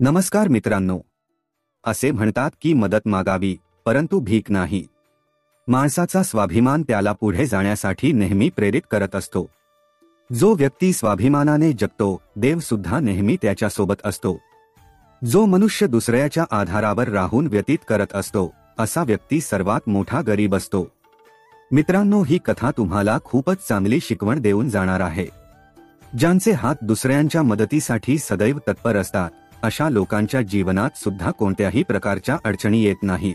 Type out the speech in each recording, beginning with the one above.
नमस्कार मित्रांनो. असे म्हणतात की मदत मागावी परंतु भीक नाही. माणसाचा स्वाभिमान त्याला पुढे जाण्यासाठी नेहमी प्रेरित करत असतो. जो व्यक्ती स्वाभिमानाने जगतो देव सुद्धा नेहमी त्याच्यासोबत असतो. जो मनुष्य दुसऱ्याच्या आधारावर राहून व्यतीत करत असतो असा व्यक्ती सर्वात मोठा गरीब असतो. मित्रांनो, ही कथा तुम्हाला खूपच चांगली शिकवण देऊन जाणार आहे. ज्यांचे हात दुसऱ्यांच्या मदतीसाठी सदैव तत्पर असतात अशा लोकांच्या जीवनात सुद्धा कोणत्याही प्रकारच्या अडचणी येत नाहीत.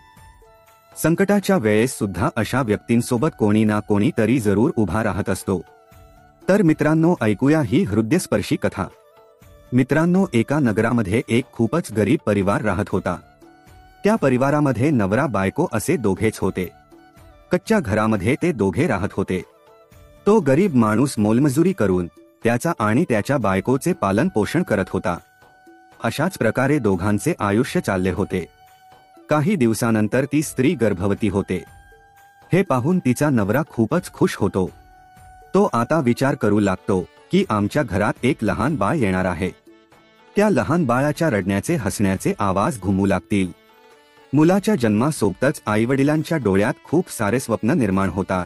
संकटाच्या वेळेस सुद्धा अशा व्यक्तींसोबत कोणी ना कोणीतरी जरूर उभा राहत असतो. तर मित्रांनो, ऐकूया ही हृदयस्पर्शी कथा. मित्रांनो, एका नगरामध्ये एक खूपच गरीब परिवार राहत होता. त्या परिवारामध्ये नवरा बायको असे दोघेच होते. कच्च्या घरामध्ये ते दोघे राहत होते. तो गरीब माणूस मोलमजुरी करून त्याचा आणि त्याच्या बायकोचे पालन पोषण करत होता. अशाच प्रकारे दोघांचे आयुष्य चालले होते. काही दिवसानंतर ती स्त्री गर्भवती होते. हे पाहून तिचा नवरा खूपच खुश होतो. तो आता विचार करू लागतो की आमच्या घरात एक लहान बाळ येणार आहे. त्या लहान बाळाच्या रडण्याचे हसण्याचे आवाज घुमू लागतील. मुलाच्या जन्मासोबतच आईवडिलांच्या डोळ्यात खूप सारे स्वप्न निर्माण होतात.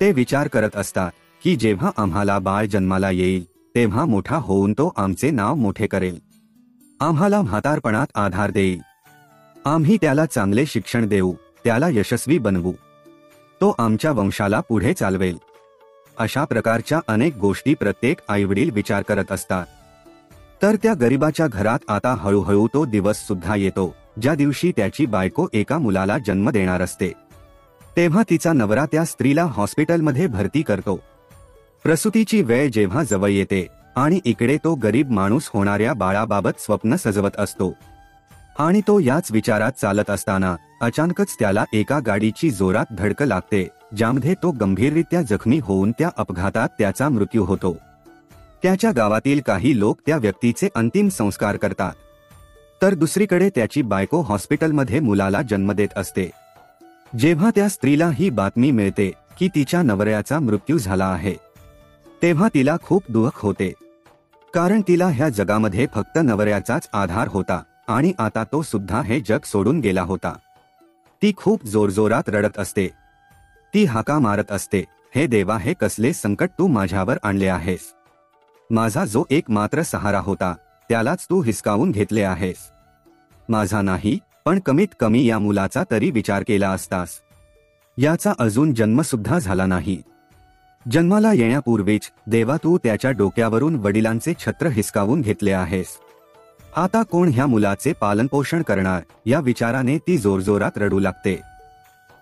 ते विचार करत असतात की जेव्हा आम्हाला बाळ जन्माला येईल तेव्हा मोठा होऊन तो आमचे नाव मोठे करेल, आम्हाला म्हातारपणात आधार देईल, आम्ही त्याला चांगले शिक्षण देऊ, त्याला यशस्वी बनवू, तो आमच्या वंशाला पुढे चालवेल. अशा प्रकारच्या अनेक गोष्टी प्रत्येक आईवडील विचार करत असतात. तर त्या गरिबाच्या घरात आता हळूहळू तो दिवस सुद्धा येतो ज्या दिवशी त्याची बायको एका मुलाला जन्म देणार असते. तेव्हा तिचा नवरा त्या स्त्रीला हॉस्पिटलमध्ये भरती करतो. प्रसूतीची वेळ जेव्हा जवळ येते आणि इकडे तो गरीब माणूस होणाऱ्या बाळाबाबत स्वप्न सजवत असतो. आणि तो याच विचारात चालत असताना अचानकच त्याला एका गाडीची जोरात धडक लागते, ज्यामध्ये तो गंभीररित्या जखमी होऊन त्या अपघातात त्याचा मृत्यू होतो. त्याच्या गावातील काही लोक त्या व्यक्तीचे अंतिम संस्कार करतात. तर दुसरीकडे त्याची बायको हॉस्पिटलमध्ये मुलाला जन्म देत असते. जेव्हा त्या स्त्रीला ही बातमी मिळते की तिच्या नवऱ्याचा मृत्यू झाला आहे तेव्हा तिला खूप दुःख होते. कारण तिला ह्या जगामध्ये फक्त नवऱ्याचाच आधार होता आणि आता तो सुद्धा हे जग सोडून गेला होता. ती खूप जोरजोरात रडत असते. ती हाका मारत असते, हे देवा, हे कसले संकट तू माझ्यावर आणले आहेस. माझा जो एकमात्र सहारा होता त्यालाच तू हिसकावून घेतले आहेस. माझा नाही पण कमीत कमी या मुलाचा तरी विचार केला असतास. याचा अजून जन्म सुद्धा झाला नाही. जन्माला येण्यापूर्वीच देवा तू त्याच्या डोक्यावरून वडिलांचे छत्र हिसकावून घेतले आहेस. आता कोण ह्या मुलाचे पालनपोषण करणार या विचाराने ती जोरजोरात रडू लागते.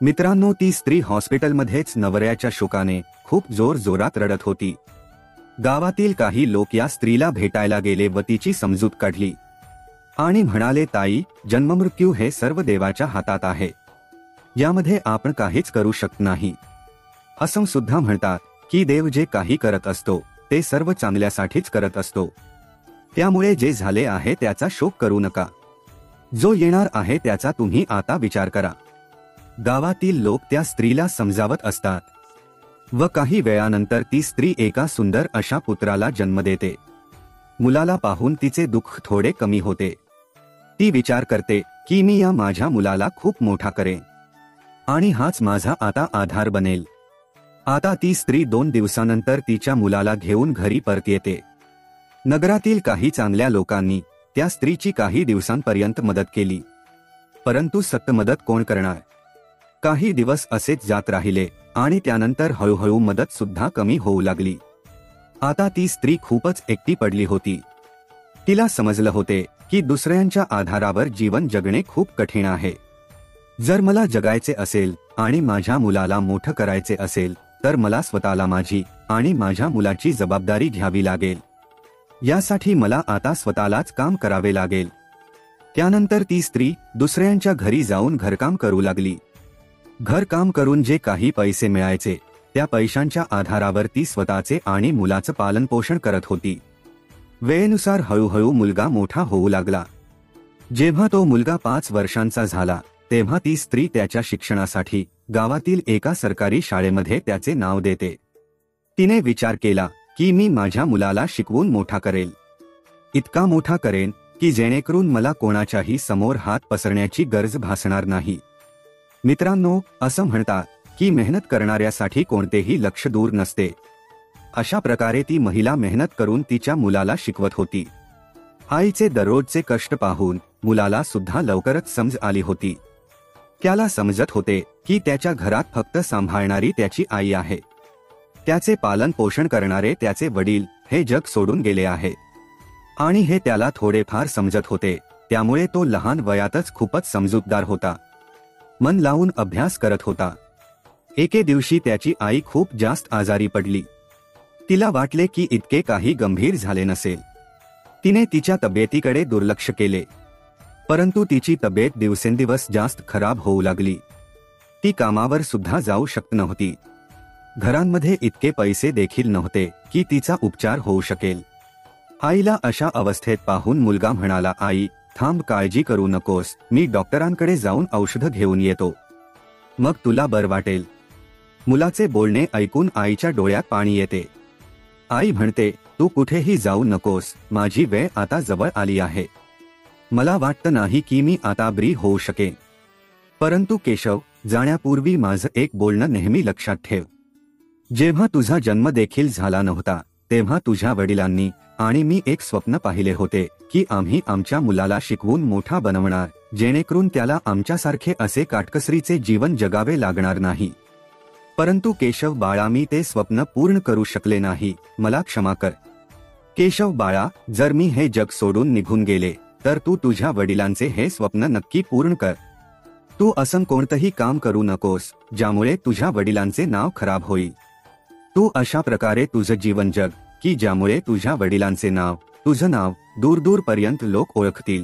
मित्रांनो, ती स्त्री हॉस्पिटलमध्येच नवऱ्याच्या शोकाने खूप जोरजोरात रडत होती. गावातील काही लोक या स्त्रीला भेटायला गेले व तिची समजूत काढली आणि म्हणाले, ताई, जन्ममृत्यू हे सर्व देवाच्या हातात आहे. यामध्ये आपण काहीच करू शकत नाही. असं सुद्धा म्हणतात की देव जे काही करत असतो ते सर्व चांगल्यासाठीच करत असतो. त्यामुळे जे झाले आहे त्याचा शोक करू नका. जो येणार आहे त्याचा तुम्ही आता विचार करा. गावातील लोक त्या स्त्रीला समजावत असतात व काही वेळानंतर ती स्त्री एका सुंदर अशा पुत्राला जन्म देते. मुलाला पाहून तिचे दुःख थोडे कमी होते. ती विचार करते की मी या माझ्या मुलाला खूप मोठा करेन आणि हाच माझा आता आधार बनेल. आता ती स्त्री 2 दिवसानंतर तिच्या मुलाला घेऊन घरी परत येते. नगरातील काही चांगल्या लोकांनी त्या स्त्रीची काही दिवसांपर्यंत मदत केली, परंतु सक्त मदत कोण करणार. काही दिवस असेच जात राहिले आणि त्यानंतर हळूहळू मदत सुद्धा कमी होऊ लागली. आता ती स्त्री खूपच एकटी पडली होती. तिला समजलं होते की दुसऱ्यांच्या आधारावर जीवन जगणे खूप कठीण आहे. जर मला जगायचे असेल आणि माझ्या मुलाला मोठं करायचे असेल तर मला स्वतःला माझी आणि माझ्या मुलाची जबाबदारी घ्यावी लागेल. यासाठी मला आता स्वतःलाच काम करावे लागेल. त्यानंतर ती स्त्री दुसऱ्यांच्या घरी जाऊन घरकाम करू लागली. घरकाम करून जे काही पैसे मिळायचे त्या पैशांच्या आधारावर ती स्वतःचे आणि मुलाचं पालनपोषण करत होती. वेळेनुसार हळूहळू मुलगा मोठा होऊ लागला. जेव्हा तो मुलगा 5 वर्षांचा झाला तेव्हा ती स्त्री त्याच्या शिक्षणासाठी गावातील एका सरकारी शाळेमध्ये त्याचे नाव देते. तिने विचार केला की मी माझ्या मुलाला शिकवून मोठा करेल. इतका मोठा करेन की जेणेकरून मला कोणाच्याही समोर हात पसरण्याची गरज भासणार नाही. मित्रांनो, असं म्हणतात की मेहनत करणाऱ्यासाठी कोणतेही लक्ष्य दूर नसते. अशा प्रकारे ती महिला मेहनत करून तिच्या मुलाला शिकवत होती. आईचे दररोजचे कष्ट पाहून मुलाला सुद्धा लवकरच समज आली होती. त्याला समजत होते की त्याच्या घरात फक्त सांभाळणारी त्याची आई आहे. त्याचे पालन पोषण करणारे त्याचे वडील हे जग सोडून गेले आहे. आणि हे त्याला थोडेफार समजत होते. त्यामुळे तो लहान वयातच खूपच समजूतदार होता. मन लावून अभ्यास करत होता. एके दिवशी त्याची आई खूप जास्त आजारी पडली. तिला वाटले की इतके काही गंभीर झाले नसेल. तिने तिच्या तब्येतीकडे दुर्लक्ष केले. परंतु तिची तब्येत दिवसेंदिवस जास्त खराब होऊ लागली. ती कामावर सुद्धा जाऊ शकत नव्हती. घरांमध्ये इतके पैसे देखील नव्हते की तिचा उपचार होऊ शकेल. आईला अशा अवस्थेत पाहून मुलगा म्हणाला, आई थांब, काळजी करू नकोस, मी डॉक्टरांकडे जाऊन औषध घेऊन येतो, मग तुला बरं वाटेल. मुलाचे बोलणे ऐकून आईच्या डोळ्यात पाणी येते. आई म्हणते, तू कुठेही जाऊ नकोस, माझी वेळ आता जवळ आली आहे. मला वाटतं नाही की मी आता बरी होऊ शकेन. परंतु केशव, जाण्यापूर्वी माझं एक बोलणं नेहमी लक्षात ठेव. जेव्हा तुझा जन्म देखील झाला नव्हता तेव्हा तुझ्या वडिलांनी आणि मी एक स्वप्न पाहिले होते की आम्ही आमच्या मुलाला शिकवून मोठा बनवणार, जेणेकरून त्याला आमच्यासारखे असे काटकसरीचे जीवन जगावे लागणार नाही. परंतु केशव बाळा, मी ते स्वप्न पूर्ण करू शकले नाही, मला क्षमा कर. केशव बाळा, जर मी हे जग सोडून निघून गेले तर तू तुझ्या वडिलांचे हे स्वप्न नक्की पूर्ण कर. तू असं कोणतंही काम करू नकोस ज्यामुळे तुझ्या वडिलांचे नाव खराब होईल. तू अशा प्रकारे तुझं जीवन जग की ज्यामुळे तुझ्या वडिलांचे नाव, तुझं नाव दूर पर्यंत लोक ओळखतील.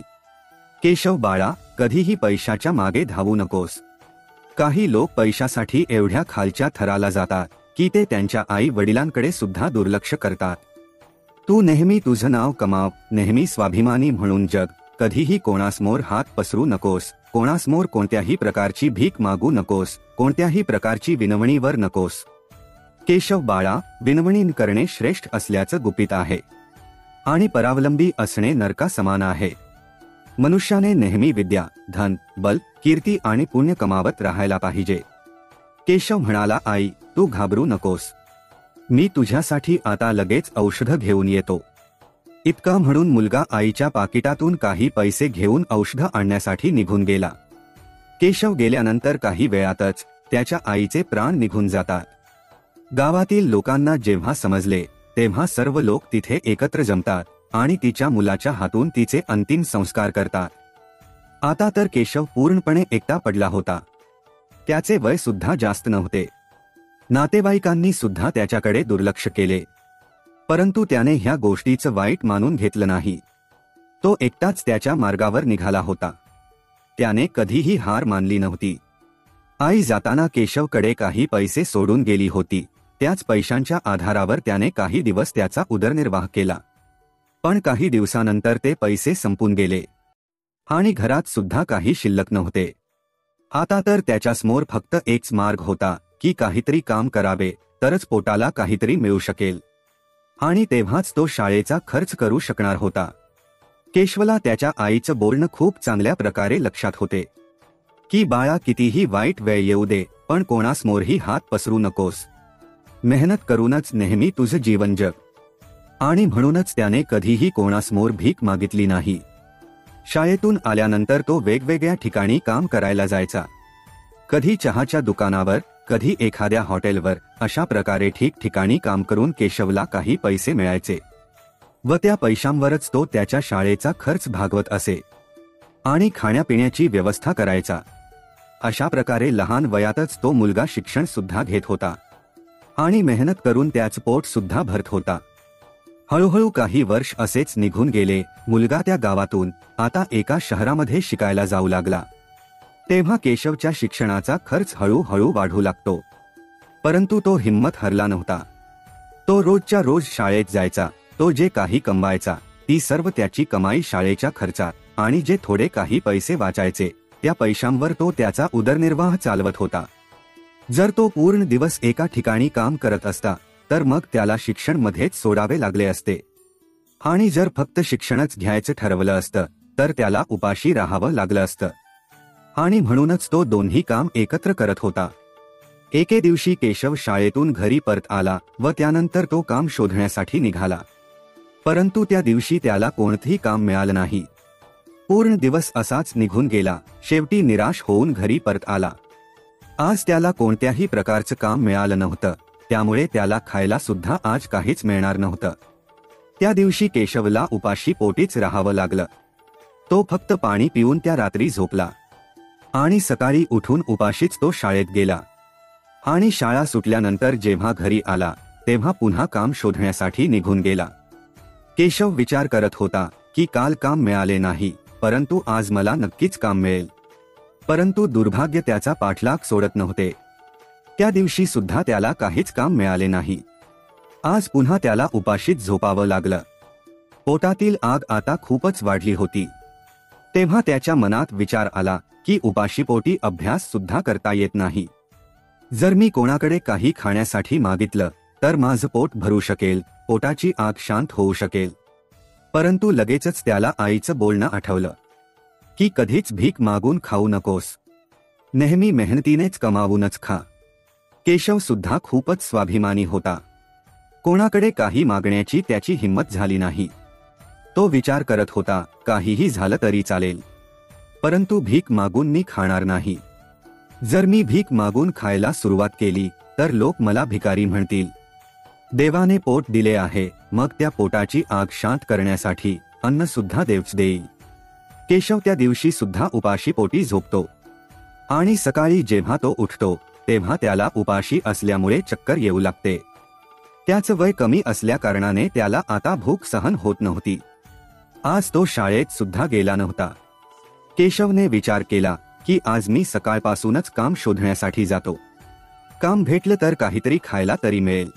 केशव बाळा, कधीही पैशाच्या मागे धावू नकोस. काही लोक पैशासाठी एवढ्या खालच्या थराला जातात की ते त्यांच्या आई वडिलांकडे सुद्धा दुर्लक्ष करतात. तू नेहमी तुझं नाव कमाव, नेहमी स्वाभिमानी म्हणून जग. कधीही कोणासमोर हात पसरू नकोस, कोणासमोर कोणत्याही प्रकारची भीक मागू नकोस, कोणत्याही प्रकारची विनवणीवर नकोस. केशव बाळा, विनवणी करणे श्रेष्ठ असल्याचं गुपित आहे आणि परावलंबी असणे नरका समान आहे. मनुष्याने नेहमी विद्या, धन, बल, कीर्ती आणि पुण्य कमावत राहायला पाहिजे. केशव म्हणाला, आई तू घाबरू नकोस, मी तुझ्यासाठी आता लगेच औषध घेऊन येतो. इतका म्हणून मुलगा आईच्या पाकिटातून काही पैसे घेऊन औषध आणण्यासाठी निघून गेला. केशव गेल्यानंतर काही वेळातच त्याच्या आईचे प्राण निघून जातात. गावातील लोकांना जेव्हा समजले तेव्हा सर्व लोक तिथे एकत्र जमतात आणि तिच्या मुलाच्या हातून तिचे अंतिम संस्कार करतात. आता तर केशव पूर्णपणे एकटा पडला होता. त्याचे वय सुद्धा जास्त नव्हते. नातेवाईकांनी सुद्धा त्याच्याकडे दुर्लक्ष केले. परंतु त्याने ह्या गोष्टीचं वाईट मानून घेतलं नाही. तो एकटाच त्याच्या मार्गावर निघाला होता. त्याने कधीही हार मानली नव्हती. आई जाताना केशवकडे काही पैसे सोडून गेली होती. त्याच पैशांच्या आधारावर त्याने काही दिवस त्याचा उदरनिर्वाह केला. पण काही दिवसानंतर ते पैसे संपून गेले आणि घरात सुद्धा काही शिल्लक नव्हते. आता तर त्याच्यासमोर फक्त एकच मार्ग होता की काहीतरी काम करावे, तरच पोटाला काहीतरी मिळू शकेल आणि तेव्हाच तो शाळेचा खर्च करू शकणार होता. केशवला त्याच्या आईचं बोलणं खूप चांगल्या प्रकारे लक्षात होते की बाळा, कितीही वाईट वेळ येऊ दे पण कोणासमोरही हात पसरू नकोस. मेहनत करूनच नेहमी तुझं जीवन जग. आणि म्हणूनच त्याने कधीही कोणासमोर भीक मागितली नाही. शाळेतून आल्यानंतर तो वेगवेगळ्या ठिकाणी काम करायला जायचा. कधी चहाच्या दुकानावर, कधी एखाद्या हॉटेलवर. अशा प्रकारे ठिकठिकाणी काम करून केशवला काही पैसे मिळायचे व त्या पैशांवरच तो त्याच्या शाळेचा खर्च भागवत असे आणि खाण्यापिण्याची व्यवस्था करायचा. अशा प्रकारे लहान वयातच तो मुलगा शिक्षण सुद्धा घेत होता आणि मेहनत करून त्याचं पोट सुद्धा भरत होता. हळूहळू काही वर्ष असेच निघून गेले. मुलगा त्या गावातून आता एका शहरामध्ये शिकायला जाऊ लागला. तेव्हा केशवच्या शिक्षणाचा खर्च हळूहळू वाढू लागतो. परंतु तो हिम्मत हरला नव्हता. तो रोजच्या रोज शाळेत जायचा. तो जे काही कमवायचा ती सर्व त्याची कमाई शाळेच्या खर्चात आणि जे थोडे काही पैसे वाचायचे त्या पैशांवर तो त्याचा उदरनिर्वाह चालवत होता. जर तो पूर्ण दिवस एका ठिकाणी काम करत असता तर मग त्याला शिक्षण मध्येच सोडावे लागले असते. आणि जर फक्त शिक्षणच घ्यायचं ठरवलं असतं तर त्याला उपाशी राहावं लागलं असतं. आणि म्हणूनच तो दोन्ही काम एकत्र करत होता. एके दिवशी केशव शाळेतून घरी परत आला व त्यानंतर तो काम शोधण्यासाठी निघाला. परंतु त्या दिवशी त्याला कोणतंही काम मिळालं नाही. पूर्ण दिवस असाच निघून गेला. शेवटी निराश होऊन घरी परत आला. आज त्याला कोणत्याही प्रकारचं काम मिळालं नव्हतं, त्यामुळे त्याला खायला सुद्धा आज काहीच मिळणार नव्हतं. त्या दिवशी केशवला उपाशी पोटीच राहावं लागलं. तो फक्त पाणी पिऊन त्या रात्री झोपला आणि सकाळी उठून उपाशीच तो शाळेत गेला. आणि शाळा सुटल्यानंतर जेव्हा घरी आला तेव्हा पुन्हा काम शोधण्यासाठी निघून गेला. केशव विचार करत होता की काल काम मिळाले नाही, परंतु आज मला नक्कीच काम मिळेल. परंतु दुर्भाग्य त्याचा पाठलाग सोडत नव्हते. त्या दिवशी सुद्धा त्याला काहीच काम मिळाले नाही. आज पुन्हा त्याला उपाशीच झोपावं लागलं. पोटातील आग आता खूपच वाढली होती. तेव्हा त्याच्या मनात विचार आला की उपाशीपोटी अभ्यास सुद्धा करता येत नाही. जर मी कोणाकडे काही खाण्यासाठी मागितलं तर माझं पोट भरू शकेल, पोटाची आग शांत होऊ शकेल. परंतु लगेचच त्याला आईचं बोलणं आठवलं की कधीच भीक मागून खाऊ नकोस, नेहमी मेहनतीनेच कमावूनच खा. केशव सुद्धा खूपच स्वाभिमानी होता. कोणाकडे काही मागण्याची त्याची हिंमत झाली नाही. तो विचार करत होता काहीही झालं तरी चालेल, परंतु भीक मागून मी खाणार नाही. जर मी भीक मागून खायला सुरुवात केली तर लोक मला भिकारी म्हणतील. देवाने पोट दिले आहे, मग त्या पोटाची आग शांत करण्यासाठी अन्न सुद्धा देवच देईल. केशव त्या दिवशी सुद्धा उपाशी पोटी झोपतो आणि सकाळी जेव्हा तो उठतो तेव्हा त्याला उपाशी असल्यामुळे चक्कर येऊ लागते. त्याचं वय कमी असल्या कारणाने त्याला आता भूक सहन होत नव्हती. आज तो शाळेत सुद्धा गेला नव्हता. केशवने विचार केला की आज मी सकाळपासूनच काम शोधण्यासाठी जातो. काम भेटलं तर काहीतरी खायला तरी मिळेल.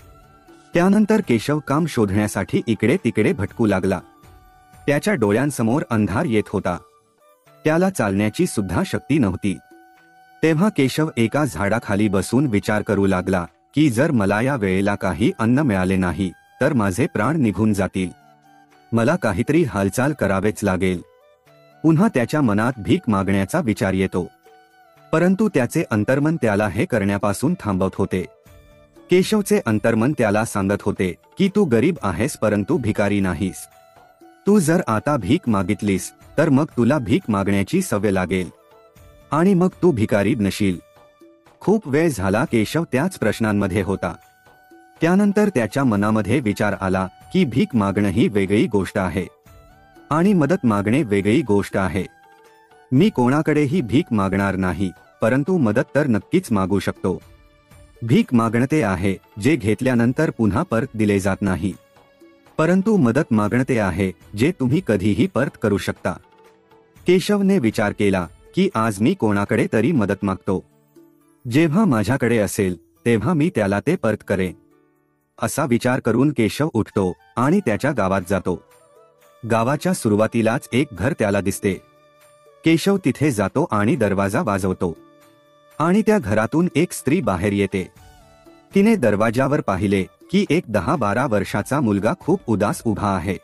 त्यानंतर केशव काम शोधण्यासाठी इकडे तिकडे भटकू लागला. त्याच्या डोळ्यांसमोर अंधार येत होता. त्याला चालण्याची सुद्धा शक्ती नव्हती. तेव्हा केशव एका झाडाखाली बसून विचार करू लागला की जर मला या वेळेला काही अन्न मिळाले नाही तर माझे प्राण निघून जातील. मला काहीतरी हालचाल करावेच लागेल. पुन्हा त्याच्या मनात भीक मागण्याचा विचार येतो, परंतु त्याचे अंतर्मन त्याला हे करण्यापासून थांबवत होते. केशवचे अंतर्मन त्याला सांगत होते की तू गरीब आहेस परंतु भिकारी नाहीस. तू जर आता भीक मागितलीस तर मग तुला भीक मागण्याची सवय लागेल आणि मग तू भिकारी नशील. खूप वेळ झाला केशव त्याच प्रश्नांमध्ये होता. त्यानंतर त्याच्या मनामध्ये विचार आला की भीक मागणं ही वेगळी गोष्ट आहे आणि मदत मागणे वेगळी गोष्ट आहे. मी कोणाकडेही भीक मागणार नाही, परंतु मदत तर नक्कीच मागू शकतो. भीक मागणं ते आहे जे घेतल्यानंतर पुन्हा परत दिले जात नाही, परंतु मदत मागणं ते आहे जे तुम्ही कधीही परत करू शकता. केशवने विचार केला की आज मी कोणाकडे तरी मदत मागतो. जेव्हा माझ्याकडे असेल तेव्हा मी त्याला ते परत करेन. असा विचार करून केशव उठतो आणि त्याच्या गावात जातो. गावाच्या सुरुवातीलाच एक घर त्याला दिसते. केशव तिथे जातो आणि दरवाजा वाजवतो आणि त्या घरातून एक स्त्री बाहेर येते. तिने दरवाजावर पाहिले की एक 10-12 वर्षाचा मुलगा खूप उदास उभा आहे.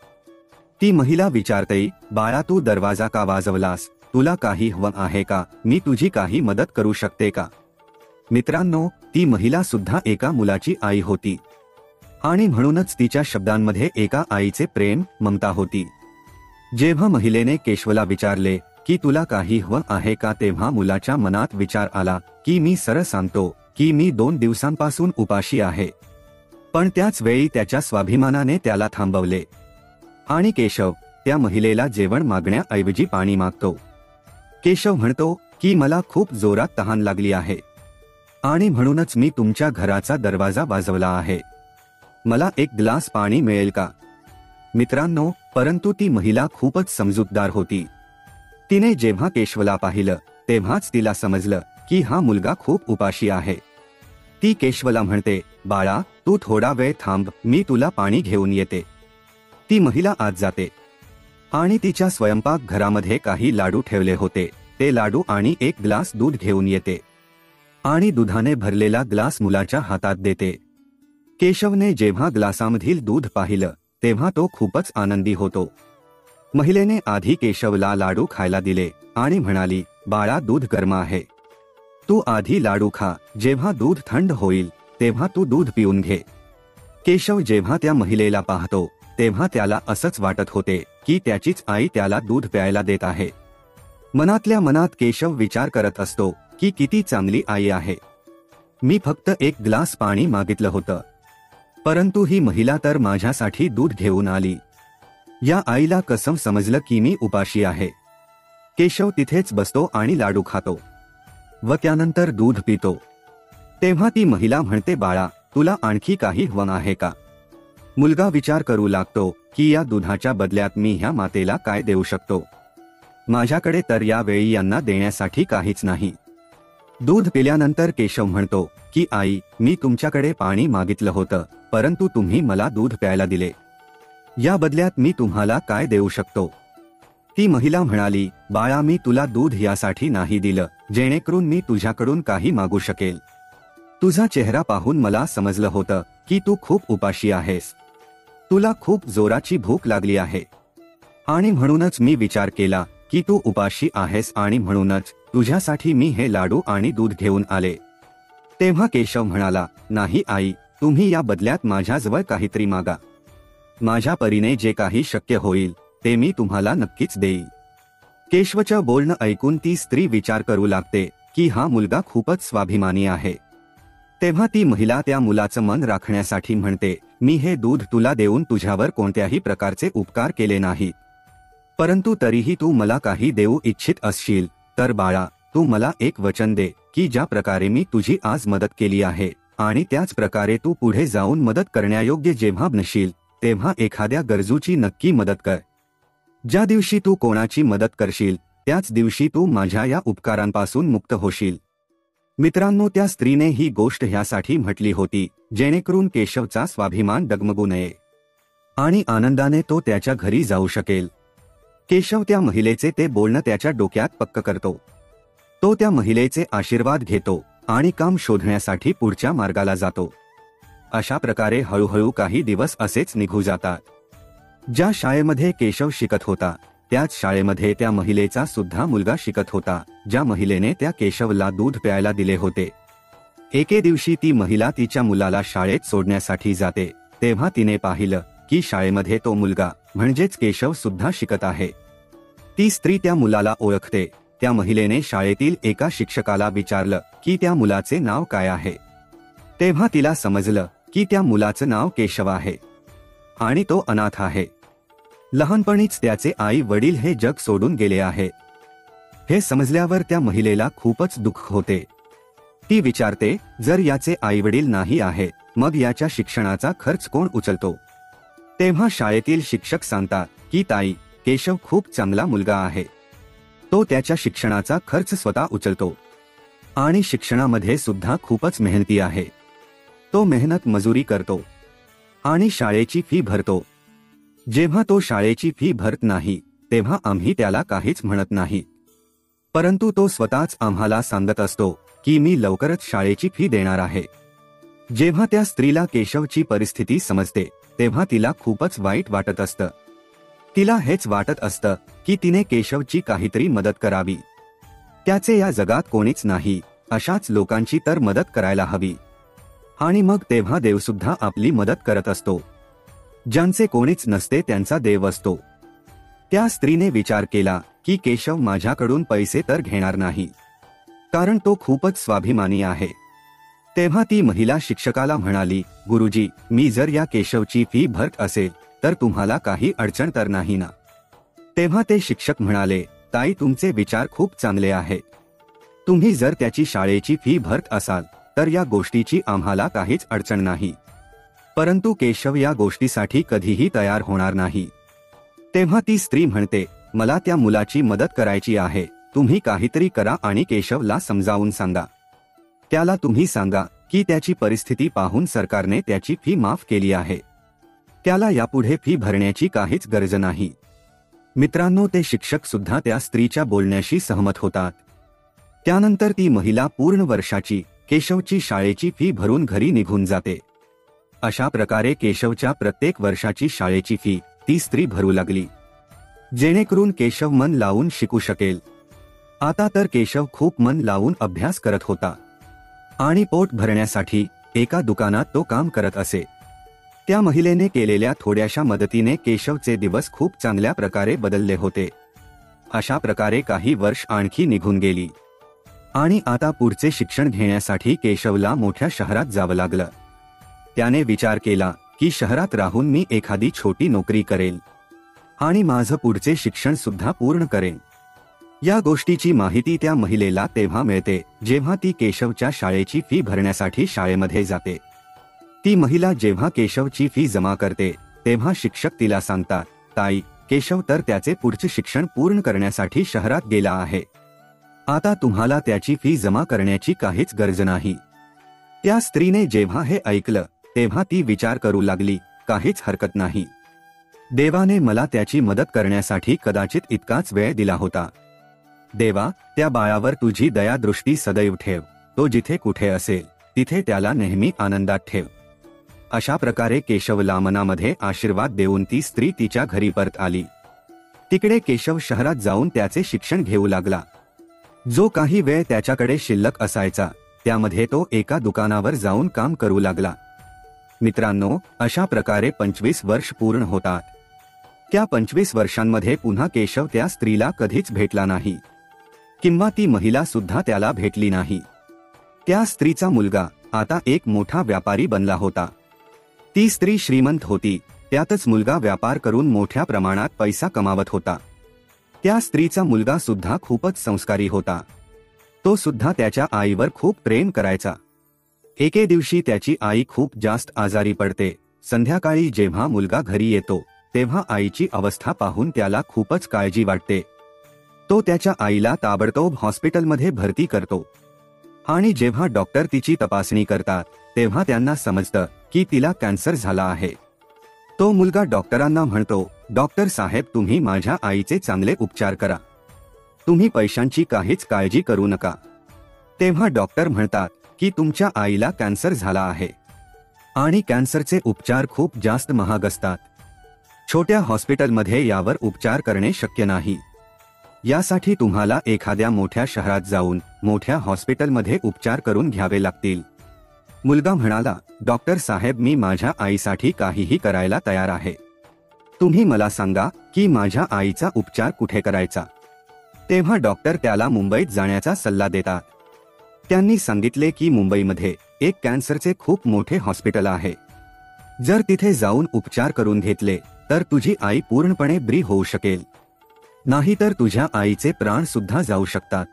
ती महिला विचारते, बाळा तू दरवाजा का वाजवलास? तुला काही हवं आहे का? मी तुझी काही मदत करू शकते का? मित्रांनो, ती महिला सुद्धा एका मुलाची आई होती आणि म्हणूनच तिच्या शब्दांमध्ये एका आईचे प्रेम, ममता होती. जेव्हा महिलेने केशवला विचारले की तुला काही हवं आहे का, तेव्हा मुलाच्या मनात विचार आला की मी सरळ सांगतो की मी 2 दिवसांपासून उपाशी आहे. पण त्याच वेळी त्याच्या स्वाभिमानाने त्याला थांबवले आणि केशव त्या महिलेला जेवण मागण्याऐवजी पाणी मागतो. केशव म्हणतो की मला खूप जोरात तहान लागली आहे आणि म्हणूनच मी तुमच्या घराचा दरवाजा वाजवला आहे. मला एक ग्लास पाणी मिळेल का? मित्रांनो, परंतु ती महिला खूपच समजूतदार होती. तिने जेव्हा केशवला पाहिलं तेव्हाच तिला समजलं की हा मुलगा खूप उपाशी आहे. ती केशवला म्हणते, बाळा तू थोडा वेळ थांब, मी तुला पाणी घेऊन येते. ती महिला आत जाते आणि तिच्या स्वयंपाक घरामध्ये काही लाडू ठेवले होते. ते लाडू आणि एक ग्लास दूध घेऊन येते आणि दुधाने भरलेला ग्लास मुलाच्या हातात देते. केशवने जेव्हा ग्लासामधील दूध पाहिलं तेव्हा तो खूपच आनंदी होतो. महिलेने आधी केशवला लाडू खायला दिले आणि म्हणाली, बाळा, दूध गरम आहे. तू आधी लाडू खा. जेव्हा दूध थंड होईल तेव्हा तू दूध पिऊन घे. केशव जेव्हा त्या महिलेला पाहतो तेव्हा त्याला असंच वाटत होते की त्याचीच आई त्याला दूध प्यायला देत आहे. मनातल्या मनात केशव विचार करत असतो की किती चांगली आई आहे. मी फक्त एक ग्लास पाणी मागितलं होतं, परंतु ही महिला तर माझ्यासाठी दूध घेऊन आली. या आईला कसं समजलं की मी उपाशी आहे. केशव तिथेच बसतो आणि लाडू खातो व त्यानंतर दूध पितो. तेव्हा ती महिला म्हणते, बाळा, तुला आणखी काही हवं आहे का? मुलगा विचार करू लागतो की या दुधाच्या बदल्यात मी ह्या मातेला काय देऊ शकतो. माझ्याकडे तर यावेळी यांना देण्यासाठी काहीच नाही. दूध पिल्यानंतर केशव म्हणतो की आई, मी तुमच्याकडे पाणी मागितलं होतं, परंतु तुम्ही मला दूध प्यायला दिले. या बदल्यात मी तुम्हाला काय देऊ शकतो? ती महिला म्हणाली, बाळा, मी तुला दूध यासाठी नाही दिलं जेणेकरून मी तुझ्याकडून काही मागू शकेल. तुझा चेहरा पाहून मला समजलं होतं की तू खूप उपाशी आहेस. तुला खूप जोराची भूक लागली आहे आणि म्हणूनच मी विचार केला की तू उपाशी आहेस आणि म्हणूनच तुझ्यासाठी मी हे लाडू आणि दूध घेऊन आले. तेव्हा केशव म्हणाला, नाही आई, तुम्ही या बदल्यात माझ्याजवळ काहीतरी मागा. माझ्या परीने जे काही शक्य होईल ते मी तुम्हाला नक्कीच देईन. केशवचं बोलणं ऐकून ती स्त्री विचार करू लागते की हा मुलगा खूपच स्वाभिमानी आहे. तेव्हा ती महिला त्या मुलाचं मन राखण्यासाठी म्हणते, मी हे दूध तुला देऊन तुझ्यावर कोणत्याही प्रकारचे उपकार केले नाहीत, परंतु तरीही तू मला काही देऊ इच्छित असशील तर बाळा, तू मला एक वचन दे की ज्या प्रकारे मी तुझी आज मदत केली आहे आणि त्याच प्रकारे तू पुढे जाऊन मदत करण्यायोग्य जेव्हा बनशील तेव्हा एखाद्या गरजूची नक्की मदत कर. ज्या दिवशी तू कोणाची मदत करशील त्याच दिवशी तू माझ्या या उपकारांपासून मुक्त होशील. मित्रांनो, त्या स्त्रीने ही गोष्ट ह्यासाठी म्हटली होती जेणेकरून केशवचा स्वाभिमान डगमगू नये आणि आनंदाने तो त्याच्या घरी जाऊ शकेल. केशव त्या महिलेचे ते बोलणं त्याच्या डोक्यात पक्क करतो. तो त्या महिलेचे आशीर्वाद घेतो आणि काम शोधण्यासाठी पुढच्या मार्गाला जातो. अशा प्रकारे हळूहळू काही दिवस असेच निघू जातात. ज्या शाळेमध्ये केशव शिकत होता त्याच शाळेमध्ये त्या महिलेचा सुद्धा मुलगा शिकत होता, ज्या महिलेने त्या केशवला दूध प्यायला दिले होते. एके दिवशी ती महिला तिच्या मुलाला शाळेत सोडण्यासाठी जाते तेव्हा तिने पाहिलं की शाळेमध्ये तो मुलगा म्हणजेच केशव सुद्धा शिकत आहे. ती स्त्री त्या मुलाला ओळखते. त्या महिलेने शाळेतील एका शिक्षकाला विचारलं की त्या मुलाचे नाव काय आहे. तेव्हा तिला समजलं की त्या मुलाचं नाव केशव आहे आणि तो अनाथ आहे. लहानपणीच त्याचे आई वडील हे जग सोडून गेले आहे. हे समजल्यावर त्या महिलेला खूपच दुःख होते. ती विचारते, जर याचे आई वडील नाही आहे मग याच्या शिक्षणाचा खर्च कोण उचलतो? तेव्हा शाळेतील शिक्षक सांगतात की ताई, केशव खूप चांगला मुलगा आहे. तो त्याच्या शिक्षणाचा खर्च स्वतः उचलतो आणि शिक्षणामध्ये सुद्धा खूपच मेहनती आहे. तो मेहनत मजुरी करतो आणि शाळेची फी भरतो. जेव्हा तो शाळेची फी भरत नाही तेव्हा आम्ही त्याला काहीच म्हणत नाही, परंतु तो स्वतःच आम्हाला सांगत असतो की मी लवकरच शाळेची फी देणार आहे. जेव्हा त्या स्त्रीला केशवची परिस्थिती समजते तेव्हा तिला खूपच वाईट वाटत असतं. तिला हेच वाटत असतं की तिने केशवची काहीतरी मदत करावी. त्याचे या जगात कोणीच नाही, अशाच लोकांची तर मदत करायला हवी. आणि मग तेव्हा देवसुद्धा आपली मदत करत असतो. ज्यांचे कोणीच नसते त्यांचा देव असतो. त्या स्त्रीने विचार केला की केशव माझ्याकडून पैसे तर घेणार नाही, कारण तो खूपच स्वाभिमानी आहे. तेव्हा ती महिला शिक्षकाला म्हणाली, गुरुजी, मी जर या केशवची फी भरत असेल तर तुम्हाला काही अडचण तर नाही ना? तेव्हा ते शिक्षक म्हणाले, ताई, तुमचे विचार खूप चांगले आहेत. तुम्ही जर त्याची शाळेची फी भरत असाल तर या गोष्टीची आम्हाला काहीच अडचण नाही, परंतु केशव या गोष्टीसाठी कधीही तयार होणार नाही. तेव्हा ती स्त्री म्हणते, मला त्या मुलाची मदत करायची आहे. तुम्ही काहीतरी करा आणि केशवला समजावून सांगा. त्याला तुम्ही सांगा की त्याची परिस्थिती पाहून सरकारने त्याची फी माफ केली आहे. त्याला यापुढे फी भरण्याची काहीच गरज नाही. मित्रांनो, ते शिक्षक सुद्धा त्या स्त्रीच्या बोलण्याशी सहमत होतात. त्यानंतर ती महिला पूर्ण वर्षाची केशवची शाळेची फी भरून घरी निघून जाते. अशा प्रकारे केशवच्या प्रत्येक वर्षाची शाळेची फी ती स्त्री भरू लागली, जेणेकरून केशव मन लावून शिकू शकेल. आता तर केशव खूप मन लावून अभ्यास करत होता आणि पोट भरण्यासाठी एका दुकानात तो काम करत असे. त्या महिलेने केलेल्या थोड्याशा मदतीने केशवचे दिवस खूप चांगल्या प्रकारे बदलले होते. अशा प्रकारे काही वर्ष आणखी निघून गेली आणि आता पुढचे शिक्षण घेण्यासाठी केशवला मोठ्या शहरात जावं लागलं. त्याने विचार केला की शहरात राहून मी एखादी छोटी नोकरी करेल आणि माझं पुढचे शिक्षण सुद्धा पूर्ण करेन. या गोष्टीची माहिती त्या महिलेला तेव्हा मिळते जेव्हा ती केशवच्या शाळेची फी भरण्यासाठी शाळेमध्ये जाते. ती महिला जेव्हा केशवची फी जमा करते तेव्हा शिक्षक तिला सांगतात, ताई, केशव तर त्याचे पुढचे शिक्षण पूर्ण करण्यासाठी शहरात गेला आहे. आता तुम्हाला त्याची फी जमा करण्याची काहीच गरज नाही. त्या स्त्रीने जेव्हा हे ऐकलं तेव्हा ती विचार करू लागली, काहीच हरकत नाही. देवाने मला त्याची मदत करण्यासाठी कदाचित इतकाच वेळ दिला होता. देवा, त्या बाळावर तुझी दयादृष्टी सदैव ठेव. तो जिथे कुठे असेल तिथे त्याला नेहमी आनंदात ठेव. अशा प्रकारे केशवला मनामध्ये आशीर्वाद देऊन ती स्त्री तिच्या घरी परत आली. तिकडे केशव शहरात जाऊन त्याचे शिक्षण घेऊ लागला. जो काही वेळ त्याच्याकडे शिल्लक असायचा त्यामध्ये तो एका दुकानावर जाऊन काम करू लागला. मित्रांनो, अशा प्रकारे 25 वर्ष पूर्ण होतात. त्या 25 वर्षांमध्ये पुन्हा केशव त्या स्त्रीला कधीच भेटला नाही किंवा ती महिला सुद्धा त्याला भेटली नाही. त्या स्त्रीचा मुलगा आता एक मोठा व्यापारी बनला होता. ती स्त्री श्रीमंत होती, त्यातच मुलगा व्यापार करून मोठ्या प्रमाणात पैसा कमावत होता. त्या स्त्रीचा मुलगा सुद्धा खूपच संस्कारी होता. तो सुद्धा त्याच्या आईवर खूप प्रेम करायचा. एके दिवशी त्याची आई खूप जास्त आजारी पडते. संध्याकाळी जेव्हा मुलगा घरी येतो तेव्हा आईची अवस्था पाहून त्याला खूपच काळजी वाटते. तो त्याच्या आईला ताबडतोब हॉस्पिटलमध्ये भरती करतो आणि जेव्हा डॉक्टर तिची तपासणी करतात तेव्हा त्यांना समजतं की तिला कॅन्सर झाला आहे. तो मुलगा डॉक्टरांना म्हणतो, डॉक्टर साहेब, तुम्ही माझ्या आईचे चांगले उपचार करा. तुम्ही पैशांची काहीच काळजी करू नका. तेव्हा डॉक्टर म्हणतात की तुमच्या आईला कॅन्सर झाला आहे आणि कॅन्सरचे उपचार खूप जास्त महाग असतात. छोट्या हॉस्पिटलमध्ये यावर उपचार करणे शक्य नाही. यासाठी तुम्हाला एखाद्या मोठ्या शहरात जाऊन मोठ्या हॉस्पिटलमध्ये उपचार करून घ्यावे लागतील. मुलगा म्हणाला, डॉक्टर साहेब, मी माझ्या आईसाठी काहीही करायला तयार आहे. तुम्ही मला सांगा की माझ्या आईचा उपचार कुठे करायचा. तेव्हा डॉक्टर त्याला मुंबईत जाण्याचा सल्ला देतात. त्यांनी सांगितले की मुंबईमध्ये एक कॅन्सरचे खूप मोठे हॉस्पिटल आहे. जर तिथे जाऊन उपचार करून घेतले तर तुझी आई पूर्णपणे बरी होऊ शकेल, नाहीतर तुझ्या आईचे प्राण सुद्धा जाऊ शकतात.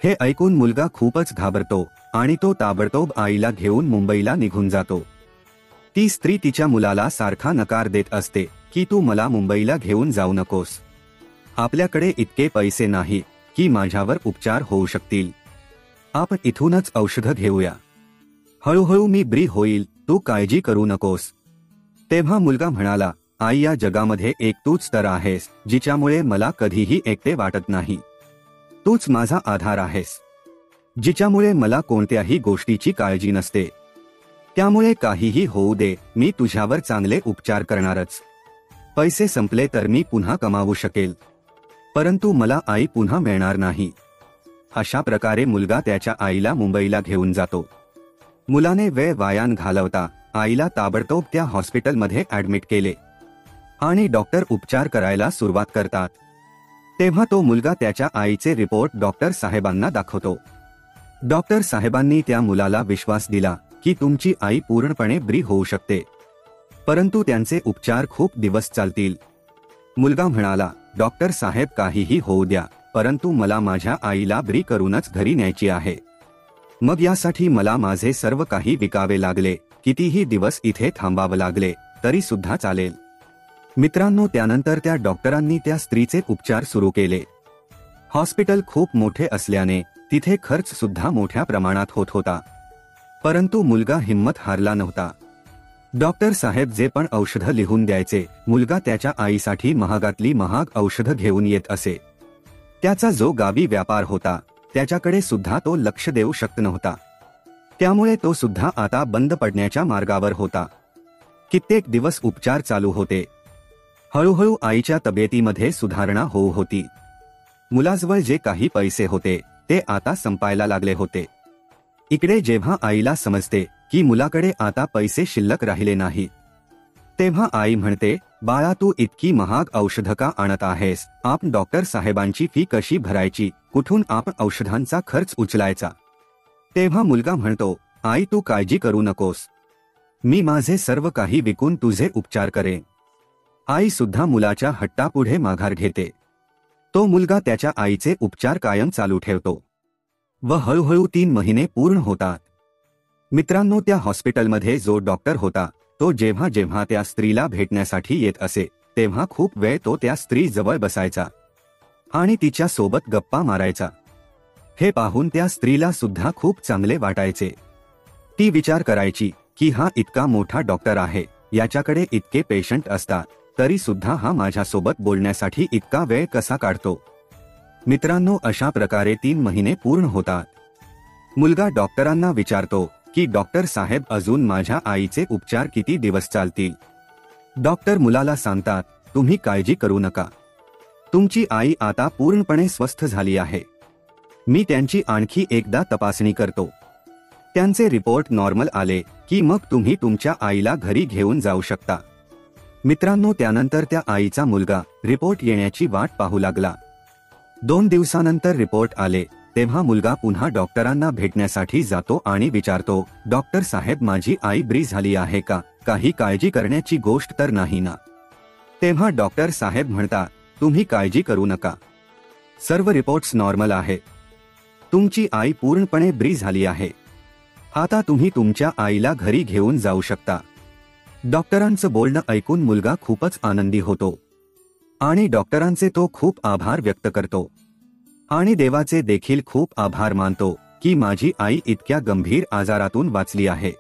हे ऐकून मुलगा खूपच घाबरतो आणि तो ताबडतोब आईला घेऊन मुंबईला निघून जातो. ती स्त्री तिच्या मुलाला सारखा नकार देत असते की तू मला मुंबईला घेऊन जाऊ नकोस. आपल्याकडे इतके पैसे नाही की माझ्यावर उपचार होऊ शकतील. आपण इथूनच औषध घेऊया. हळूहळू मी बरी होईल, तू काळजी करू नकोस. तेव्हा मुलगा म्हणाला, आई, या जगामध्ये एक तूच तर आहेस जिच्यामुळे मला कधीही एकटे वाटत नाही. तूच माझा आधार आहेस, जिच्यामुळे मला कोणत्याही गोष्टीची काळजी नसते. त्यामुळे काहीही होऊ दे, मी तुझ्यावर चांगले उपचार करणारच. पैसे संपले तर मी पुन्हा कमावू शकेल, परंतु मला आई पुन्हा मिळणार नाही. अशा प्रकारे मुलगा त्याच्या आईला मुंबईला घेऊन जातो. मुलाने वेळ वाया न घालवता आईला ताबडतोब त्या हॉस्पिटलमध्ये ऍडमिट केले आणि डॉक्टर उपचार करायला सुरुवात करतात. तेव्हा तो मुलगा त्याच्या आईचे रिपोर्ट डॉक्टर साहेबांना दाखवतो. डॉक्टर साहेबांनी त्या मुलाला विश्वास दिला की तुमची आई पूर्णपणे बरी होऊ शकते, परंतु त्यांचे उपचार खूप दिवस चालतील. मुलगा म्हणाला, डॉक्टर साहेब, काहीही होऊ द्या, परंतु मला माझ्या आईला बरी करूनच घरी न्यायची आहे. मग यासाठी मला माझे सर्व काही विकावे लागले, कितीही दिवस इथे थांबावं लागले तरी सुद्धा चालेल. मित्रांनो, त्यानंतर त्या डॉक्टरांनी त्या स्त्रीचे उपचार सुरू केले. हॉस्पिटल खूप मोठे असल्याने तिथे खर्च सुद्धा मोठ्या प्रमाणात होत होता, परंतु मुलगा हिम्मत हारला नव्हता. डॉक्टर साहेब जे पण औषधं लिहून द्यायचे, मुलगा त्याच्या आईसाठी महागातली महाग औषधं घेऊन येत असे. त्याचा जो गावी व्यापार होता त्याच्याकडे सुद्धा तो लक्ष देऊ शकत नव्हता. त्यामुळे तो सुद्धा आता बंद पडण्याच्या मार्गावर होता. कित्येक दिवस उपचार चालू होते. हळूहळू आईच्या तब्येतीमध्ये सुधारणा होऊ होती. मुलाजवळ जे काही पैसे होते ते आता संपायला लागले होते. इकडे जेव्हा आईला समजते की मुलाकडे आता पैसे शिल्लक राहिले नाही, तेव्हा आई म्हणते, बाळा तू इतकी महाग औषधं का आणत आहेस? आपण डॉक्टर साहेबांची फी कशी भरायची? कुठून आपण औषधांचा खर्च उचलायचा? तेव्हा मुलगा म्हणतो, आई तू काळजी करू नकोस, मी माझे सर्व काही विकून तुझे उपचार करेन. आई सुद्धा मुलाच्या हट्टापुढे माघार घेते. तो मुलगा त्याच्या आईचे उपचार कायम चालू ठेवतो व हळूहळू 3 महिने पूर्ण होतात. मित्रांनो, त्या हॉस्पिटलमध्ये जो डॉक्टर होता तो जेव्हा जेव्हा त्या स्त्रीला भेटण्यासाठी येत असे तेव्हा खूप वेळ तो त्या स्त्री जवळ बसायचा आणि तिच्या सोबत गप्पा मारायचा. हे पाहून त्या स्त्रीला सुद्धा खूप चांगले वाटायचे. ती विचार करायची की हा इतका मोठा डॉक्टर आहे, याच्याकडे इतके पेशंट असतात, तरी सुद्धा हा माझ्यासोबत बोलण्यासाठी इतका वेळ कसा काढतो. मित्रांनो, अशा प्रकारे 3 महिने पूर्ण होतात. मुलगा डॉक्टरांना विचारतो की डॉक्टर साहेब अजून माझ्या आईचे उपचार किती दिवस चालतील? डॉक्टर मुलाला सांगतात, तुम्ही काळजी करू नका, तुमची आई आता पूर्णपणे स्वस्थ झाली आहे. मी त्यांची आणखी एकदा तपासणी करतो. त्यांचे रिपोर्ट नॉर्मल आले की मग तुम्ही तुमच्या आईला घरी घेऊन जाऊ शकता. मित्रांनो, त्यानंतर त्या आईचा मुलगा रिपोर्ट येण्याची वाट पाहू लागला. 2 दिवसानंतर रिपोर्ट आले तेव्हा मुलगा पुन्हा डॉक्टरांना भेटण्यासाठी जातो आणि विचारतो, डॉक्टर साहेब माझी आई बरी झाली आहे का? काही काळजी करण्याची गोष्ट तर नाही ना? तेव्हा डॉक्टर साहेब म्हणतात, तुम्ही काळजी करू नका, सर्व रिपोर्ट्स नॉर्मल आहे, तुमची आई पूर्णपणे बरी झाली आहे, आता तुम्ही तुमच्या आईला घरी घेऊन जाऊ शकता. डॉक्टरांचं बोलणं ऐकून मुलगा खूपच आनंदी होतो आणि डॉक्टरांचे तो खूप आभार व्यक्त करतो आणि देवाचे देखील खूप आभार मानतो की माझी आई इतक्या गंभीर आजारातून वाचली आहे.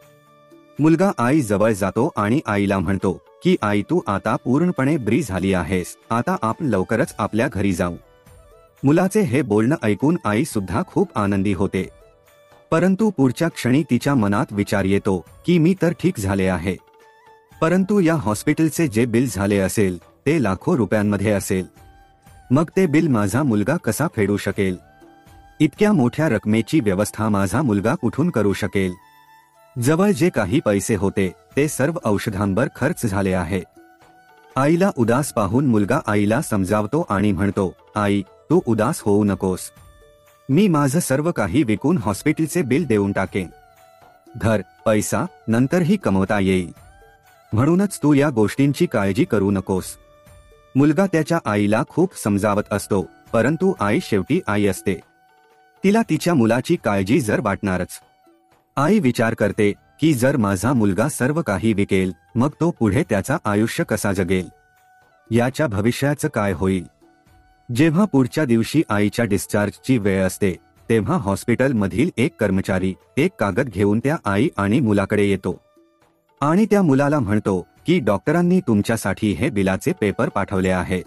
मुलगा आई जवळ जातो आणि आईला म्हणतो की आई तू आता पूर्णपणे बरी झाली आहेस, आता आपण लवकरच आपल्या घरी जाऊ. मुलाचे हे बोलणं ऐकून आई सुद्धा खूप आनंदी होते. परंतु पुढच्या क्षणी तिच्या मनात विचार येतो की मी तर ठीक झाले आहे, परंतु या हॉस्पिटलचे जे बिल झाले असेल ते लाखो रुपयांमध्ये असेल, मग ते बिल माझा मुलगा कसा फेडू शकेल? इतक्या मोठ्या रकमेची व्यवस्था माझा मुलगा कुठून करू शकेल? जवळ जे काही पैसे होते ते सर्व औषधांवर खर्च झाले आहे. आईला उदास पाहून मुलगा आईला समजावतो आणि म्हणतो, आई तू उदास होऊ नकोस, मी माझं सर्व काही विकून हॉस्पिटलचे बिल देऊन टाकेन. घर पैसा नंतरही कमवता येईल, म्हणूनच तू या गोष्टींची काळजी करू नकोस. मुलगा त्याच्या आईला खूप समजावत असतो, परंतु आई शेवटी आई असते, तिला तिच्या मुलाची काळजी जर वाटणारच. आई विचार करते की जर माझा मुलगा सर्व काही विकेल मग तो पुढे त्याचा आयुष्य कसा जगेल, याच्या भविष्याचं काय होईल. जेव्हा पुढच्या दिवशी आईच्या डिस्चार्जची वेळ असते तेव्हा हॉस्पिटलमधील एक कर्मचारी एक कागद घेऊन त्या आई आणि मुलाकडे येतो आणि त्या मुलाला म्हणतो की डॉक्टरांनी तुमच्यासाठी हे बिलाचे पेपर पाठवले आहे,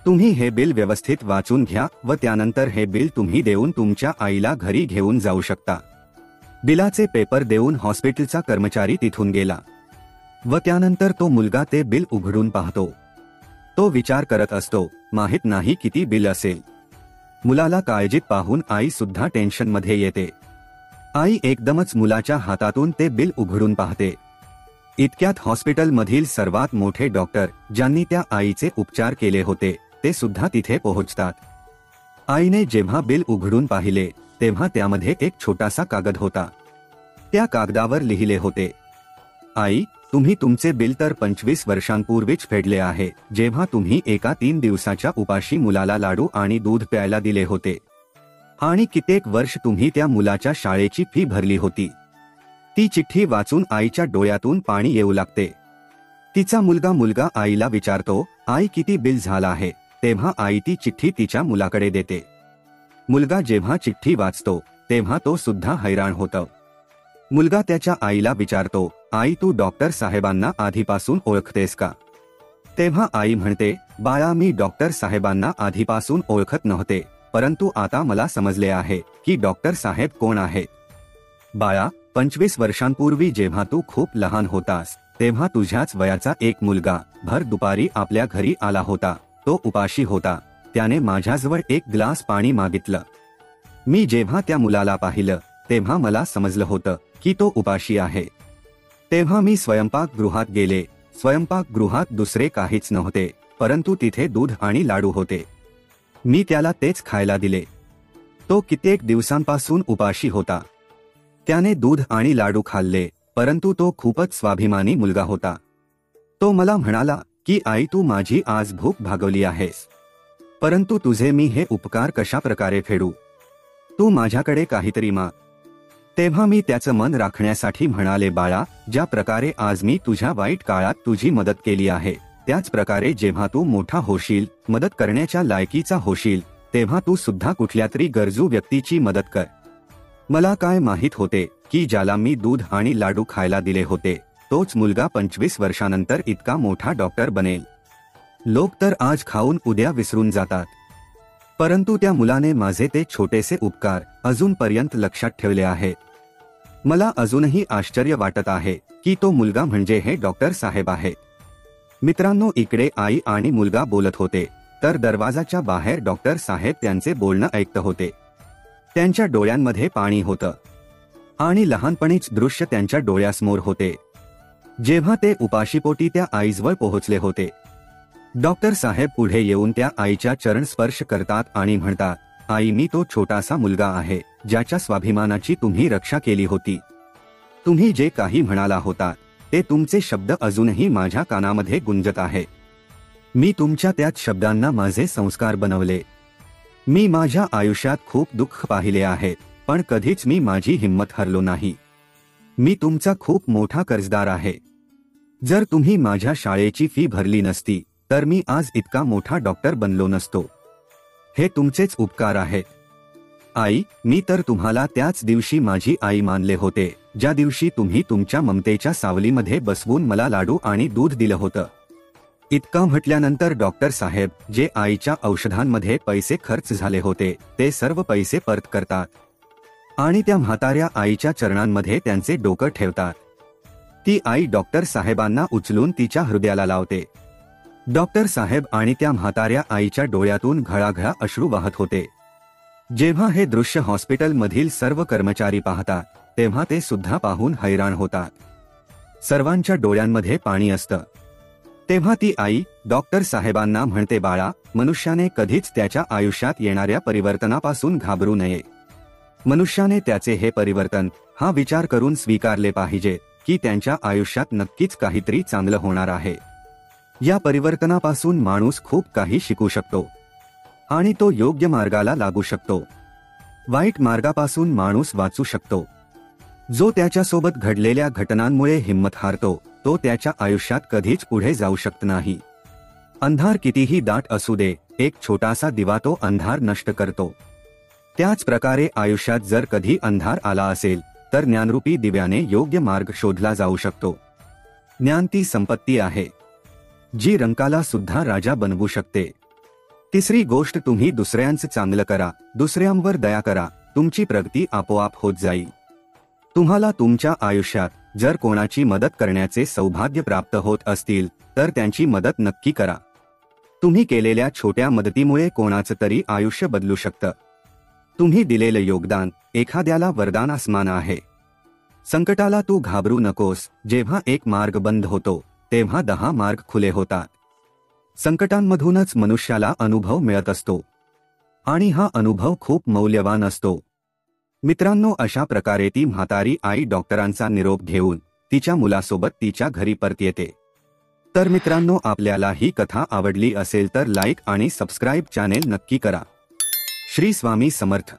तुम्ही हे बिल व्यवस्थित वाचून घ्या व त्यानंतर हे बिल तुम्ही देऊन तुमच्या आईला घरी घेऊन जाऊ शकता. बिलाचे पेपर देऊन हॉस्पिटलचा कर्मचारी तिथून गेला व त्यानंतर तो मुलगा ते बिल उघडून पाहतो. तो विचार करत असतो, माहित नाही किती बिल असेल. मुलाला काळजीत पाहून आई सुद्धा टेन्शनमध्ये येते. आई एकदमच मुलाच्या हातातून ते बिल उघडून पाहते. इतक्यात हॉस्पिटलमधील सर्वात मोठे डॉक्टर ज्यांनी त्या आईचे उपचार केले होते ते सुद्धा तिथे पोहोचतात. आईने जेव्हा बिल उघडून पाहिले तेव्हा त्यामध्ये एक छोटासा कागद होता. त्या कागदावर लिहिले होते, आई तुम्ही तुमचे बिल तर 25 वर्षांपूर्वीच फेडले आहे, जेव्हा तुम्ही एका 3 दिवसाच्या उपाशी मुलाला लाडू आणि दूध प्यायला दिले होते, आणि कित्येक वर्ष तुम्ही त्या मुलाच्या शाळेची फी भरली होती. ती चिठ्ठी वाचून आईच्या डोळ्यातून पाणी येऊ लागते. तिचा मुलगा आईला विचारतो, आई किती बिल झाला आहे? तेव्हा आई ती चिठ्ठी तिच्या मुलाकडे देते. मुलगा जेव्हा चिठ्ठी वाचतो तेव्हा तो सुद्धा हैराण होतो. मुलगा त्याच्या आईला विचारतो, आई तू डॉक्टर साहेबांना आधीपासून ओळखतेस का? तेव्हा आई म्हणते, बाळा मी डॉक्टर साहेबांना आधीपासून ओळखत नव्हते, परंतु आता मला समजले आहे की डॉक्टर साहेब कोण आहेत. बाळा, 25 वर्षांपूर्वी जेव्हा तू खूप लहान होतास तेव्हा तुझ्याच वयाचा एक मुलगा भर दुपारी आपल्या घरी आला होता. तो उपाशी होता. त्याने माझ्याजवळ एक ग्लास पाणी मागितलं. मी जेव्हा त्या मुलाला पाहिलं तेव्हा मला समजलं होतं की तो उपाशी आहे. तेव्हा मी स्वयंपाकगृहात गेले. स्वयंपाकगृहात दुसरे काहीच नव्हते, परंतु तिथे दूध आणि लाडू होते. मी त्याला तेच खायला दिले. तो कित्येक दिवसांपासून उपाशी होता. त्याने दूध आणि लाडू खाल्ले, परंतु तो खूपच स्वाभिमानी मुलगा होता. तो मला म्हणाला की आई, तू माझी आज भूक भागवली आहेस, परंतु तुझे मी हे उपकार कशा प्रकारे फेडू? तू माझ्याकडे काहीतरी माग. तेव्हा मी त्याचं मन राखण्यासाठी म्हणाले, बाळा, ज्या प्रकारे आज मी तुझ्या वाईट काळात तुझी मदत केली आहे, त्याच प्रकारे जेव्हा तू मोठा होशील, मदत करण्याच्या लायकीचा होशील, तेव्हा तू सुद्धा कुठल्यातरी गरजू व्यक्तीची मदत कर. मला काय माहित होते की ज्याला मी दूध आणि लाडू खायला दिले होते तोच मुलगा 25 वर्षानंतर इतका मोठा डॉक्टर बनेल. लोक तर आज खाऊन उद्या विसरून जातात, परंतु त्या मुलाने माझे ते छोटेसे उपकार अजूनपर्यंत लक्षात ठेवले आहेत. मला अजूनही आश्चर्य वाटत आहे की तो मुलगा म्हणजे हे डॉक्टर साहेब आहेत. मित्रांनो, इकडे आई आणि मुलगा बोलत होते तर दरवाजाच्या बाहेर डॉक्टर साहेब त्यांचे बोलणं ऐकत होते. त्यांच्या डोळ्यांमध्ये पाणी होतं आणि लहानपणीच दृश्य त्यांच्या डोळ्यासमोर होते जेव्हा ते उपाशीपोटी त्या आईजवळ पोहोचले होते. डॉक्टर साहेब पुढे येऊन त्या आईच्या चरण स्पर्श करतात आणि म्हणतात, आई, मी तो छोटासा मुलगा आहे ज्याच्या स्वाभिमानाची तुम्ही रक्षा केली होती. तुम्ही जे काही म्हणाला होता ते तुमचे शब्द अजूनही माझ्या कानामध्ये गुंजत आहे. मी तुमच्या त्याच शब्दांना माझे संस्कार बनवले. मी माझ्या आयुष्यात खूप दुःख पाहिले आहे, पण कधीच मी माझी हिंमत हरलो नाही. मी तुमचा खूप मोठा कर्जदार आहे. जर तुम्ही माझ्या शाळेची फी भरली नसती तर मी आज इतका मोठा डॉक्टर बनलो नसतो. हे तुमचेच उपकार आहेत. आई, मी तर तुम्हाला त्याच दिवशी माझी आई मानले होते ज्या दिवशी तुम्ही तुमच्या ममतेच्या सावलीमध्ये बसवून मला लाडू आणि दूध दिलं होतं. इतका म्हटल्यानंतर डॉक्टर साहेब जे आईच्या औषधांमध्ये पैसे खर्च झाले होते ते सर्व पैसे परत करतात आणि त्या म्हाताऱ्या आईच्या चरणांमध्ये त्यांचे डोकं ठेवतात. ती आई डॉक्टर साहेबांना उचलून तिच्या हृदयाला लावते. डॉक्टर साहेब आणि त्या म्हाताऱ्या आईच्या डोळ्यातून घळाघळा अश्रू वाहत होते. जेव्हा हे दृश्य हॉस्पिटलमधील सर्व कर्मचारी पाहतात तेव्हा ते सुद्धा पाहून हैराण होतात. सर्वांच्या डोळ्यांमध्ये पाणी असतं. तेव्हा ती आई डॉक्टर साहेबांना म्हणते, बाळा, मनुष्याने कधीच त्याच्या आयुष्यात येणाऱ्या परिवर्तनापासून घाबरू नये. मनुष्याने त्याचे हे परिवर्तन हा विचार करून स्वीकारले पाहिजे की त्यांच्या आयुष्यात नक्कीच काहीतरी चांगलं होणार आहे. या परिवर्तनापासून माणूस खूप काही शिकू शकतो आणि तो योग्य मार्गाला लागू शकतो. वाईट मार्गापासून माणूस वाचू शकतो. जो त्याच्यासोबत घडलेल्या घटनांमुळे हिंमत हारतो तो त्याच्या आयुष्यात कधीच पुढे जाऊ शकत नाही. अंधार कितीही दाट असू दे, एक छोटासा दिवा तो अंधार नष्ट करतो. त्याच प्रकारे आयुष्यात जर कधी अंधार आला असेल तर ज्ञानरूपी दिव्याने योग्य मार्ग शोधला जाऊ शकतो. ज्ञान ती संपत्ती आहे जी रंकाला सुद्धा राजा बनवू शकते. तिसरी गोष्ट, तुम्ही दुसऱ्यांचं चांगलं करा, दुसऱ्यांवर दया करा, तुमची प्रगती आपोआप होत जाईल. तुम्हाला तुमच्या आयुष्यात जर कोणाची मदत करण्याचे सौभाग्य प्राप्त होत असतील तर त्यांची मदत नक्की करा. तुम्ही केलेल्या छोट्या मदतीमुळे कोणाचं तरी आयुष्य बदलू शकतं. तुम्ही दिलेलं योगदान एखाद्याला वरदान असमान आहे. संकटाला तू घाबरू नकोस. जेव्हा एक मार्ग बंद होतो तेव्हा 10 मार्ग खुले होतात. संकटांमधूनच मनुष्याला अनुभव मिळत असतो आणि हा अनुभव खूप मौल्यवान असतो. मित्रांनो, अशा प्रकारे ती म्हातारी आई डॉक्टरांचा निरोप घेऊन तिच्या मुलासोबत तिच्या घरी परत येते. तर मित्रांनो, आपल्याला ही कथा आवडली असेल तर लाईक आणि सबस्क्राईब चॅनेल नक्की करा. श्री स्वामी समर्थ.